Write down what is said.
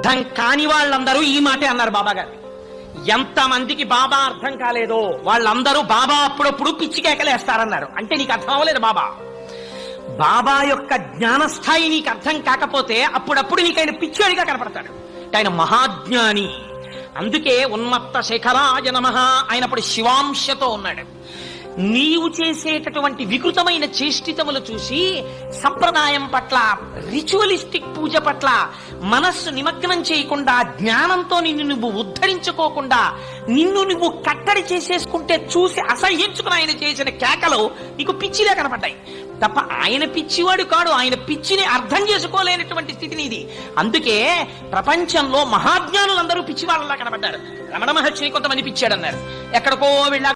అర్థం కాని వాళ్ళందరూ ఈ మాటే అన్నారు బాబా గారు. ఎంతమందికి బాబా అర్థం కాలేదో వాళ్ళందరూ బాబా అప్పుడప్పుడు పిచ్చి కేకలేస్తారన్నారు. అంటే నీకు అర్థం అవ్వలేదు బాబా. బాబా యొక్క జ్ఞానస్థాయి నీకు అర్థం కాకపోతే అప్పుడప్పుడు నీకు ఆయన పిచ్చివాడిగా కనపడతాడు. ఆయన మహాజ్ఞాని. అందుకే ఉన్మత్త శేఖరాయ నమః ఆయనప్పుడు శివాంశతో ఉన్నాడు. నీవు చేసేటటువంటి వికృతమైన చేష్టితములు చూసి సంప్రదాయం పట్ల, రిచువలిస్టిక్ పూజ పట్ల మనస్సు నిమగ్నం చేయకుండా, జ్ఞానంతో నిన్ను నువ్వు ఉద్ధరించుకోకుండా నిన్ను నువ్వు కట్టడి చేసేసుకుంటే చూసి అసహ్యించుకుని ఆయన చేసిన కేకలు నీకు పిచ్చిలే కనపడ్డాయి తప్ప ఆయన పిచ్చివాడు కాడు. ఆయన పిచ్చిని అర్థం చేసుకోలేనటువంటి స్థితిని ఇది. అందుకే ప్రపంచంలో మహాజ్ఞానులందరూ పిచ్చివాళ్ళలా కనపడ్డారు. రమణ మహర్షిని కొంతమంది పిచ్చాడన్నారు. ఎక్కడికో వెళ్ళా